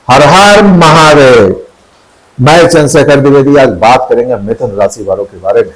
हर हर महादेव। मैं चंद्रशेखर द्विवेदी आज बात करेंगे मिथुन राशि वालों के बारे में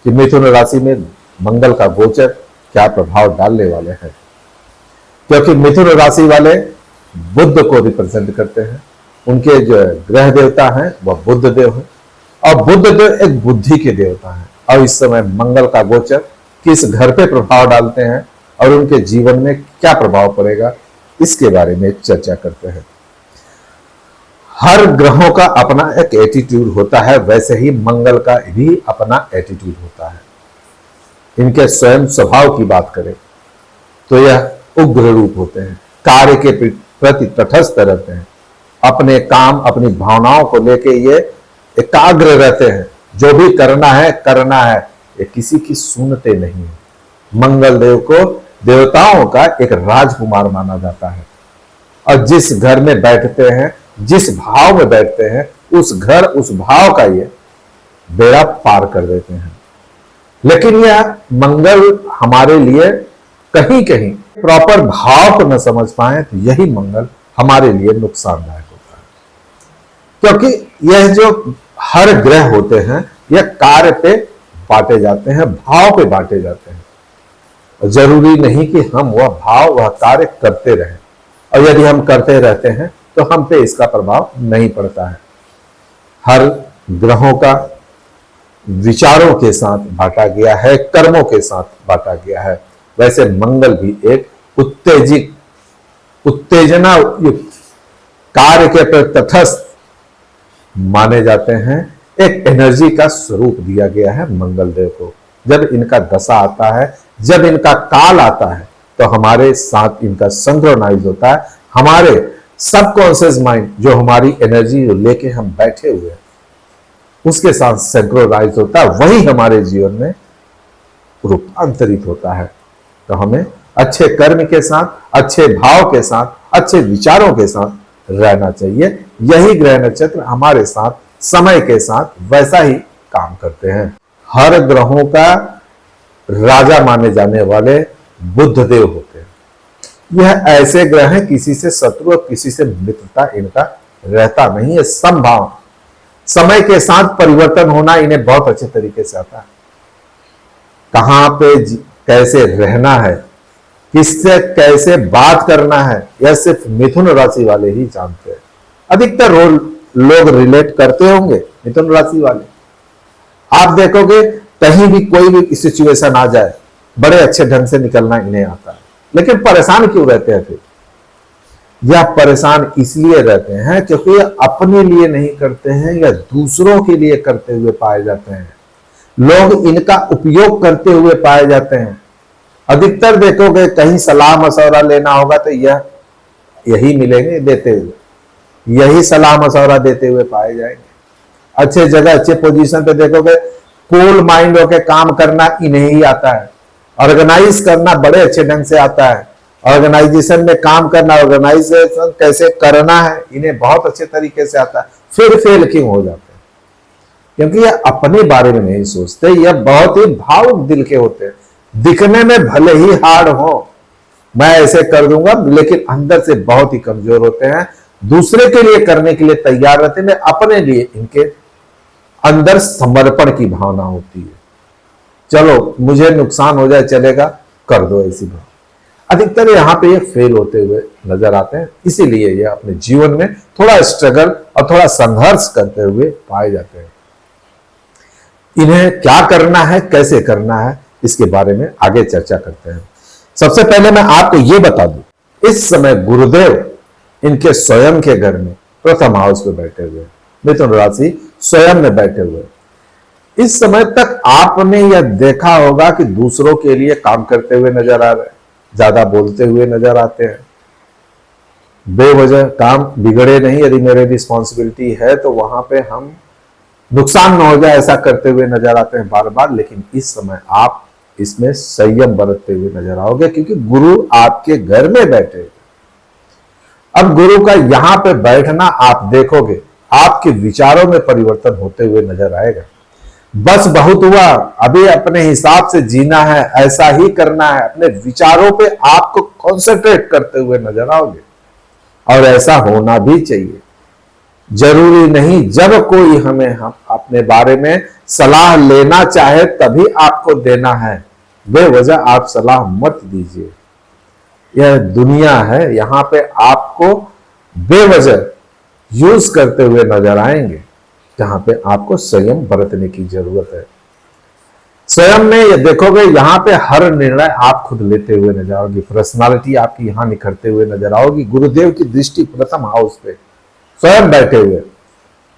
कि मिथुन राशि में मंगल का गोचर क्या प्रभाव डालने वाले हैं। क्योंकि मिथुन राशि वाले बुद्ध को रिप्रेजेंट करते हैं, उनके जो ग्रह देवता हैं वह बुद्ध देव हैं और बुद्ध देव एक बुद्धि के देवता हैं। और इस समय मंगल का गोचर किस घर पे प्रभाव डालते हैं और उनके जीवन में क्या प्रभाव पड़ेगा, इसके बारे में चर्चा करते हैं। हर ग्रहों का अपना एक एटीट्यूड होता है, वैसे ही मंगल का भी अपना एटीट्यूड होता है। इनके स्वयं स्वभाव की बात करें तो यह उग्र रूप होते हैं, कार्य के प्रति तटस्थ रहते हैं, अपने काम अपनी भावनाओं को लेके ये एकाग्र रहते हैं। जो भी करना है ये किसी की सुनते नहीं है। मंगल देव को देवताओं का एक राजकुमार माना जाता है और जिस घर में बैठते हैं, जिस भाव में बैठते हैं, उस घर उस भाव का ये बेड़ा पार कर देते हैं। लेकिन यह मंगल हमारे लिए कहीं कहीं प्रॉपर भाव को न समझ पाए तो यही मंगल हमारे लिए नुकसानदायक होता है। क्योंकि यह जो हर ग्रह होते हैं यह कार्य पे बांटे जाते हैं, भाव पे बांटे जाते हैं। और जरूरी नहीं कि हम वह भाव वह कार्य करते रहें, और यदि हम करते रहते हैं तो हम पे इसका प्रभाव नहीं पड़ता है। हर ग्रहों का विचारों के साथ बांटा गया है, कर्मों के साथ बांटा गया है। वैसे मंगल भी एक उत्तेजना युक्त कार्य के प्रति तटस्थ माने जाते हैं। एक एनर्जी का स्वरूप दिया गया है मंगल देव को। जब इनका दशा आता है, जब इनका काल आता है, तो हमारे साथ इनका सिंक्रोनाइज होता है। हमारे सबकॉन्शियस माइंड जो हमारी एनर्जी लेके हम बैठे हुए हैं उसके साथ सिंक्रोनाइज होता है, वही हमारे जीवन में रूपांतरित होता है। तो हमें अच्छे कर्म के साथ, अच्छे भाव के साथ, अच्छे विचारों के साथ रहना चाहिए। यही ग्रह नक्षत्र हमारे साथ समय के साथ वैसा ही काम करते हैं। हर ग्रहों का राजा माने जाने वाले बुद्ध देव होते हैं। यह ऐसे ग्रह हैं किसी से शत्रु और किसी से मित्रता इनका रहता नहीं है। संभाव समय के साथ परिवर्तन होना इन्हें बहुत अच्छे तरीके से आता है। कहां पे कैसे रहना है, किससे कैसे बात करना है, यह सिर्फ मिथुन राशि वाले ही जानते हैं। अधिकतर लोग रिलेट करते होंगे मिथुन राशि वाले। आप देखोगे कहीं भी कोई भी सिचुएशन आ जाए बड़े अच्छे ढंग से निकलना इन्हें आता है। लेकिन परेशान क्यों रहते हैं फिर? यह परेशान इसलिए रहते हैं क्योंकि यह अपने लिए नहीं करते हैं या दूसरों के लिए करते हुए पाए जाते हैं। लोग इनका उपयोग करते हुए पाए जाते हैं। अधिकतर देखोगे कहीं सलाह मशवरा लेना होगा तो यही मिलेंगे देते हुए, यही सलाह मशवरा देते हुए पाए जाएंगे। अच्छे जगह अच्छे पोजीशन पे देखोगे कूल माइंड होकर काम करना इन्हें ही आता है। ऑर्गेनाइज करना बड़े अच्छे ढंग से आता है। ऑर्गेनाइजेशन में काम करना, ऑर्गेनाइजेशन कैसे करना है इन्हें बहुत अच्छे तरीके से आता है। फिर फेल क्यों हो जाते हैं? क्योंकि यह अपने बारे में नहीं सोचते। यह बहुत ही भावुक दिल के होते हैं। दिखने में भले ही हार्ड हो, मैं ऐसे कर दूंगा, लेकिन अंदर से बहुत ही कमजोर होते हैं। दूसरे के लिए करने के लिए तैयार रहते हैं, अपने लिए इनके अंदर समर्पण की भावना होती है। चलो मुझे नुकसान हो जाए चलेगा, कर दो, ऐसी भाव। अधिकतर यहां पे ये फेल होते हुए नजर आते हैं। इसीलिए ये अपने जीवन में थोड़ा स्ट्रगल और थोड़ा संघर्ष करते हुए पाए जाते हैं। इन्हें क्या करना है, कैसे करना है, इसके बारे में आगे चर्चा करते हैं। सबसे पहले मैं आपको यह बता दूं, इस समय गुरुदेव इनके स्वयं के घर में प्रथम हाउस पे बैठे हुए, मिथुन राशि स्वयं में बैठे हुए। इस समय तक आपने यह देखा होगा कि दूसरों के लिए काम करते हुए नजर आ रहे हैं, ज्यादा बोलते हुए नजर आते हैं। बेवजह काम बिगड़े नहीं, यदि मेरी रिस्पॉन्सिबिलिटी है तो वहां पे हम नुकसान न हो जाए ऐसा करते हुए नजर आते हैं बार बार। लेकिन इस समय आप इसमें संयम बरतते हुए नजर आओगे क्योंकि गुरु आपके घर में बैठे। अब गुरु का यहां पे बैठना आप देखोगे आपके विचारों में परिवर्तन होते हुए नजर आएगा। बस बहुत हुआ, अभी अपने हिसाब से जीना है, ऐसा ही करना है, अपने विचारों पे आपको कॉन्सेंट्रेट करते हुए नजर आओगे। और ऐसा होना भी चाहिए। जरूरी नहीं जब कोई हम अपने बारे में सलाह लेना चाहे तभी आपको देना है, बेवजह आप सलाह मत दीजिए। यह दुनिया है, यहां पे आपको बेवजह यूज करते हुए नजर आएंगे, जहां पे आपको संयम बरतने की जरूरत है। स्वयं में ये देखोगे, यहां पे हर निर्णय आप खुद लेते हुए नजर आओगी, पर्सनालिटी आपकी यहां निखरते हुए नजर आओगी। गुरुदेव की दृष्टि प्रथम हाउस पे स्वयं बैठे हुए,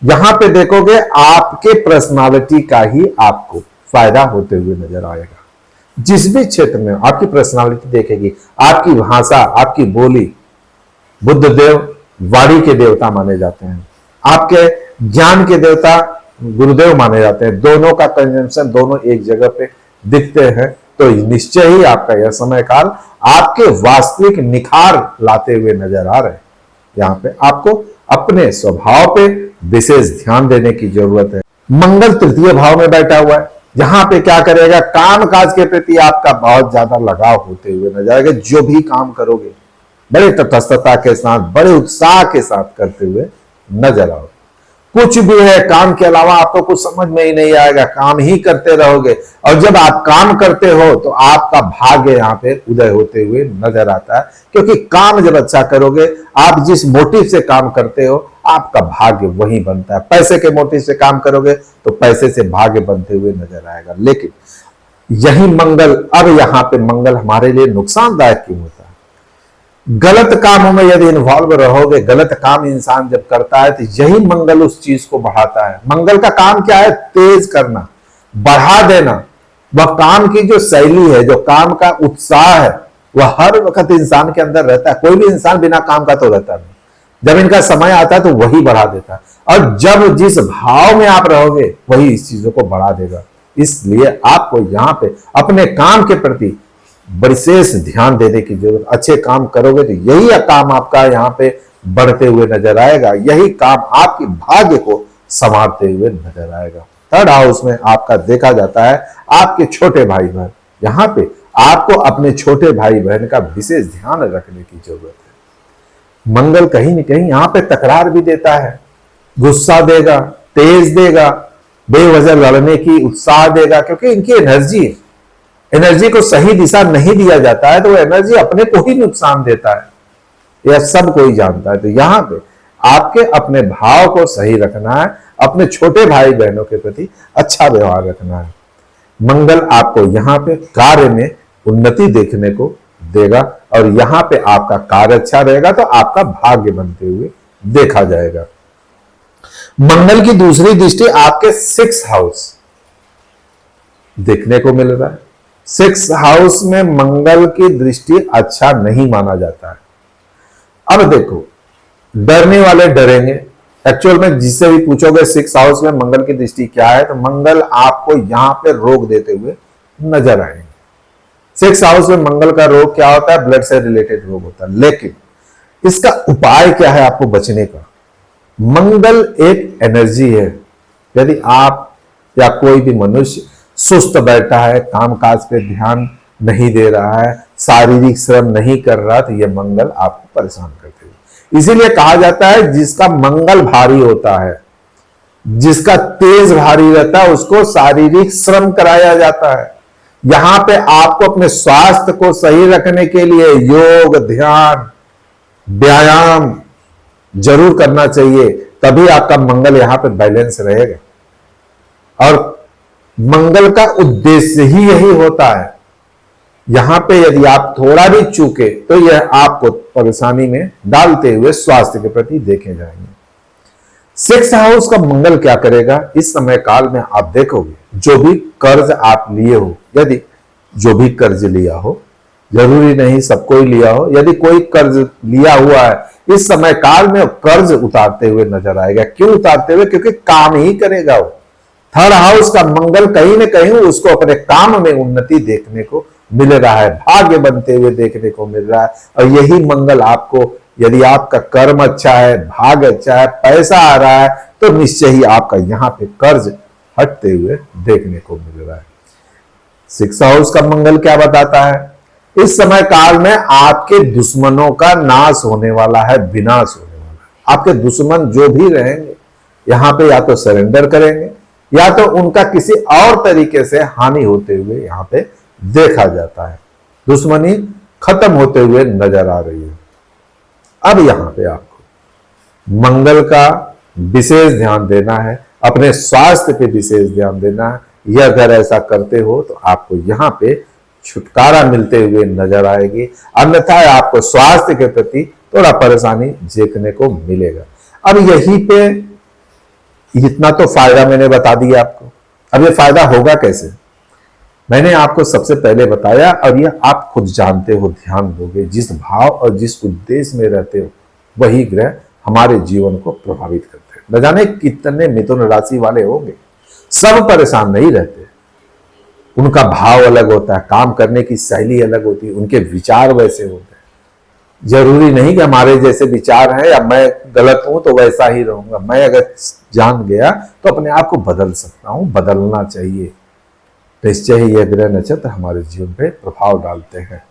यहां पे देखोगे आपके पर्सनालिटी का ही आपको फायदा होते हुए नजर आएगा। जिस भी क्षेत्र में आपकी पर्सनालिटी देखेगी, आपकी भाषा, आपकी बोली, बुद्ध देव वाणी के देवता माने जाते हैं, आपके ज्ञान के देवता गुरुदेव माने जाते हैं। दोनों का कंजंक्शन दोनों एक जगह पे दिखते हैं, तो निश्चय ही आपका यह समय काल आपके वास्तविक निखार लाते हुए नजर आ रहे हैं। यहां पे आपको अपने स्वभाव पे विशेष ध्यान देने की जरूरत है। मंगल तृतीय भाव में बैठा हुआ है, यहां पे क्या करेगा, काम काज के प्रति आपका बहुत ज्यादा लगाव होते हुए नजर आएगा। जो भी काम करोगे बड़े तटस्थता के साथ, बड़े उत्साह के साथ करते हुए नजर आओगे। कुछ भी है काम के अलावा आपको कुछ समझ में ही नहीं आएगा, काम ही करते रहोगे। और जब आप काम करते हो तो आपका भाग्य यहां पे उदय होते हुए नजर आता है, क्योंकि काम जब अच्छा करोगे, आप जिस मोटिव से काम करते हो आपका भाग्य वही बनता है। पैसे के मोटिव से काम करोगे तो पैसे से भाग्य बनते हुए नजर आएगा। लेकिन यही मंगल, अब यहां पे मंगल हमारे लिए नुकसानदायक क्यों होता है? गलत कामों में यदि इन्वॉल्व रहोगे, गलत काम इंसान जब करता है तो यही मंगल उस चीज को बढ़ाता है। मंगल का काम क्या है? तेज करना, बढ़ा देना। वह काम की जो शैली है, जो काम का उत्साह है, वह हर वक्त इंसान के अंदर रहता है। कोई भी इंसान बिना काम का तो रहता नहीं। जब इनका समय आता है तो वही बढ़ा देता है, और जब जिस भाव में आप रहोगे वही इस चीजों को बढ़ा देगा। इसलिए आपको यहां पे अपने काम के प्रति विशेष ध्यान देने की जरूरत। अच्छे काम करोगे तो यही काम आपका यहाँ पे बढ़ते हुए नजर आएगा, यही काम आपके भाग्य को संवारते हुए नजर आएगा। थर्ड हाउस में आपका देखा जाता है आपके छोटे भाई बहन। यहाँ पे आपको अपने छोटे भाई बहन का विशेष ध्यान रखने की जरूरत है। मंगल कहीं न कहीं यहाँ पे तकरार भी देता है, गुस्सा देगा, तेज देगा, बेवजह लड़ने की उत्साह देगा, क्योंकि इनकी एनर्जी को सही दिशा नहीं दिया जाता है तो वो एनर्जी अपने को ही नुकसान देता है, यह सब कोई जानता है। तो यहां पे आपके अपने भाव को सही रखना है, अपने छोटे भाई बहनों के प्रति अच्छा व्यवहार रखना है। मंगल आपको यहां पे कार्य में उन्नति देखने को देगा, और यहां पे आपका कार्य अच्छा रहेगा तो आपका भाग्य बनते हुए देखा जाएगा। मंगल की दूसरी दृष्टि आपके 6th हाउस देखने को मिल रहा है। 6th हाउस में मंगल की दृष्टि अच्छा नहीं माना जाता है। अब देखो, डरने वाले डरेंगे। एक्चुअल में जिससे भी पूछोगे 6th हाउस में मंगल की दृष्टि क्या है, तो मंगल आपको यहां पे रोग देते हुए नजर आएंगे। 6th हाउस में मंगल का रोग क्या होता है? ब्लड से रिलेटेड रोग होता है। लेकिन इसका उपाय क्या है आपको बचने का? मंगल एक एनर्जी है। यदि आप या कोई भी मनुष्य सुस्त बैठा है, कामकाज पे ध्यान नहीं दे रहा है, शारीरिक श्रम नहीं कर रहा, तो यह मंगल आपको परेशान करते हैं। इसीलिए कहा जाता है जिसका मंगल भारी होता है, जिसका तेज भारी रहता है, उसको शारीरिक श्रम कराया जाता है। यहां पे आपको अपने स्वास्थ्य को सही रखने के लिए योग, ध्यान, व्यायाम जरूर करना चाहिए, तभी आपका मंगल यहां पे बैलेंस रहेगा। और मंगल का उद्देश्य ही यही होता है। यहां पे यदि आप थोड़ा भी चूके तो यह आपको परेशानी में डालते हुए स्वास्थ्य के प्रति देखे जाएंगे। 6th हाउस का मंगल क्या करेगा? इस समय काल में आप देखोगे जो भी कर्ज आप लिए हो, यदि जो भी कर्ज लिया हो, जरूरी नहीं सबको ही लिया हो, यदि कोई कर्ज लिया हुआ है, इस समय काल में कर्ज उतारते हुए नजर आएगा। क्यों उतारते हुए? क्योंकि काम ही करेगा वो। 3rd हाउस का मंगल कहीं न कहीं उसको अपने काम में उन्नति देखने को मिल रहा है, भाग्य बनते हुए देखने को मिल रहा है। और यही मंगल आपको, यदि आपका कर्म अच्छा है, भाग्य अच्छा है, पैसा आ रहा है, तो निश्चय ही आपका यहां पे कर्ज हटते हुए देखने को मिल रहा है। 6th हाउस का मंगल क्या बताता है? इस समय काल में आपके दुश्मनों का नाश होने वाला है, विनाश होने वाला आपके दुश्मन जो भी रहेंगे यहां पे या तो सरेंडर करेंगे या तो उनका किसी और तरीके से हानि होते हुए यहां पे देखा जाता है। दुश्मनी खत्म होते हुए नजर आ रही है। अब यहां पे आपको मंगल का विशेष ध्यान देना है, अपने स्वास्थ्य पे विशेष ध्यान देना है। यह अगर ऐसा करते हो तो आपको यहां पे छुटकारा मिलते हुए नजर आएगी, अन्यथा आपको स्वास्थ्य के प्रति थोड़ा परेशानी देखने को मिलेगा। अब यहीं पे इतना तो फायदा मैंने बता दिया आपको। अब ये फायदा होगा कैसे, मैंने आपको सबसे पहले बताया, और यह आप खुद जानते हो, ध्यान दोगे। जिस भाव और जिस उद्देश्य में रहते हो वही ग्रह हमारे जीवन को प्रभावित करते हैं। न जाने कितने मिथुन राशि वाले होंगे, सब परेशान नहीं रहते। उनका भाव अलग होता है, काम करने की शैली अलग होती है, उनके विचार वैसे होते हैं। जरूरी नहीं कि हमारे जैसे विचार हैं या मैं गलत हूं तो वैसा ही रहूंगा। मैं अगर जान गया तो अपने आप को बदल सकता हूं, बदलना चाहिए। निश्चय ही यह ग्रह नक्षत्र हमारे जीवन पे प्रभाव डालते हैं।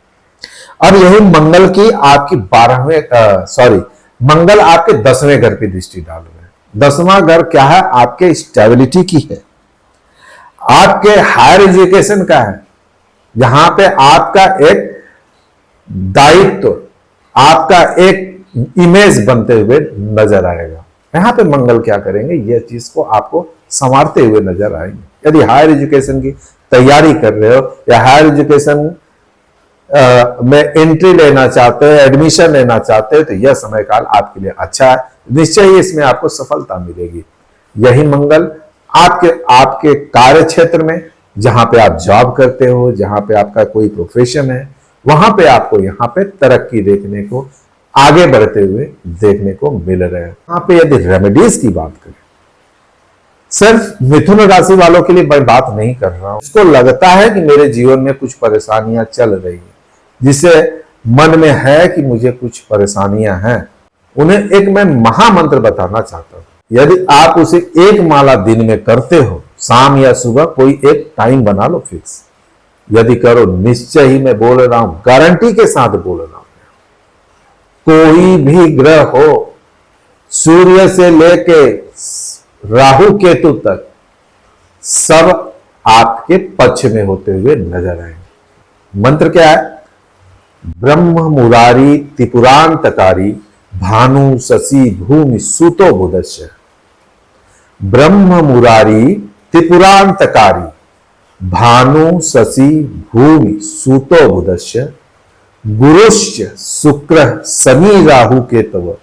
अब यही मंगल की आपकी 12वें मंगल आपके 10वें घर की दृष्टि डाल रहे हैं। 10वां घर क्या है, आपके स्टेबिलिटी की है, आपके हायर एजुकेशन का है। यहां पे आपका एक दायित्व, आपका एक इमेज बनते हुए नजर आएगा। यहां पे मंगल क्या करेंगे, यह चीज को आपको संवारते हुए नजर आएंगे। यदि हायर एजुकेशन की तैयारी कर रहे हो या हायर एजुकेशन में एंट्री लेना चाहते हो, एडमिशन लेना चाहते हो, तो यह समय काल आपके लिए अच्छा है। निश्चय ही इसमें आपको सफलता मिलेगी। यही मंगल आपके कार्य क्षेत्र में, जहां पे आप जॉब करते हो, जहां पे आपका कोई प्रोफेशन है, वहां पे आपको यहां पे तरक्की देखने को, आगे बढ़ते हुए देखने को मिल रहे हैं। यहां पे यदि रेमेडीज की बात करें, सिर्फ मिथुन राशि वालों के लिए मैं बात नहीं कर रहा हूं। उसको लगता है कि मेरे जीवन में कुछ परेशानियां चल रही है, जिसे मन में है कि मुझे कुछ परेशानियां हैं, उन्हें एक मैं महामंत्र बताना चाहता हूं। यदि आप उसे एक माला दिन में करते हो, शाम या सुबह कोई एक टाइम बना लो फिक्स, यदि करो, निश्चय ही मैं बोल रहा हूं, गारंटी के साथ बोल रहा हूं, कोई भी ग्रह हो, सूर्य से लेके राहु केतु तक, सब आपके पक्ष में होते हुए नजर आएंगे। मंत्र क्या है, ब्रह्म मुरारी त्रिपुरांतकारी भानु शशि भूमि सूतो बुधस्य। ब्रह्म मुरारी त्रिपुरांतकारी भानु शशि भूमि सूतो बुधस्य। गुरुश्च शुक्र शनि राहु केतव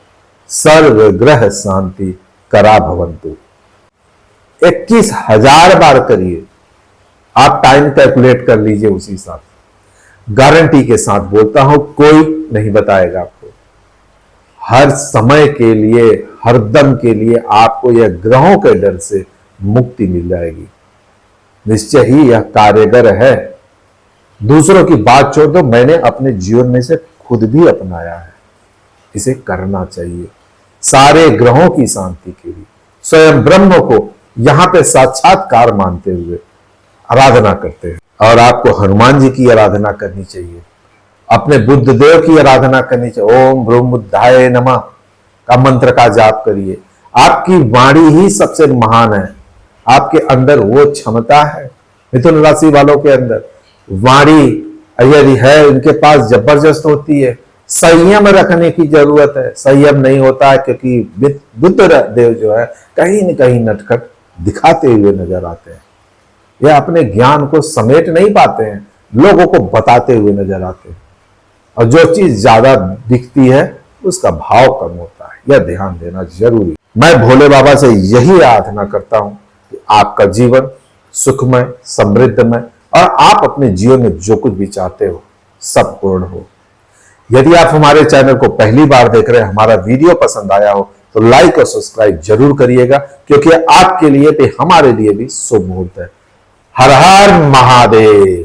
सर्व ग्रह शांति करा भवंतु। 21,000 बार करिए, आप टाइम कैलकुलेट कर लीजिए उसी हिसाब से। गारंटी के साथ बोलता हूं, कोई नहीं बताएगा आपको। हर समय के लिए, हर दम के लिए आपको यह ग्रहों के डर से मुक्ति मिल जाएगी। निश्चय ही यह कार्यगर है। दूसरों की बात छोड़ दो, मैंने अपने जीवन में से खुद भी अपनाया है। इसे करना चाहिए सारे ग्रहों की शांति के लिए। स्वयं ब्रह्म को यहां पे साक्षात्कार मानते हुए आराधना करते हैं। और आपको हनुमान जी की आराधना करनी चाहिए, अपने बुद्ध देव की आराधना करनी चाहिए। ओम ब्रह्म बुद्धाय नमः का मंत्र का जाप करिए। आपकी वाणी ही सबसे महान है, आपके अंदर वो क्षमता है। मिथुन राशि वालों के अंदर वाणी यदि है, उनके पास जबरदस्त होती है। संयम रखने की जरूरत है, संयम नहीं होता है क्योंकि बुद्ध देव जो है कहीं न कहीं नटखट दिखाते हुए नजर आते हैं। यह अपने ज्ञान को समेट नहीं पाते हैं, लोगों को बताते हुए नजर आते हैं। और जो चीज ज्यादा दिखती है उसका भाव कम होता है, यह ध्यान देना जरूरी। मैं भोले बाबा से यही आराधना करता हूं कि आपका जीवन सुखमय, समृद्धमय और आप अपने जीवन में जो कुछ भी चाहते हो सब पूर्ण हो। यदि आप हमारे चैनल को पहली बार देख रहे हैं, हमारा वीडियो पसंद आया हो तो लाइक और सब्सक्राइब जरूर करिएगा, क्योंकि आपके लिए भी हमारे लिए भी शुभ मुहूर्त है। हर हर महादेव।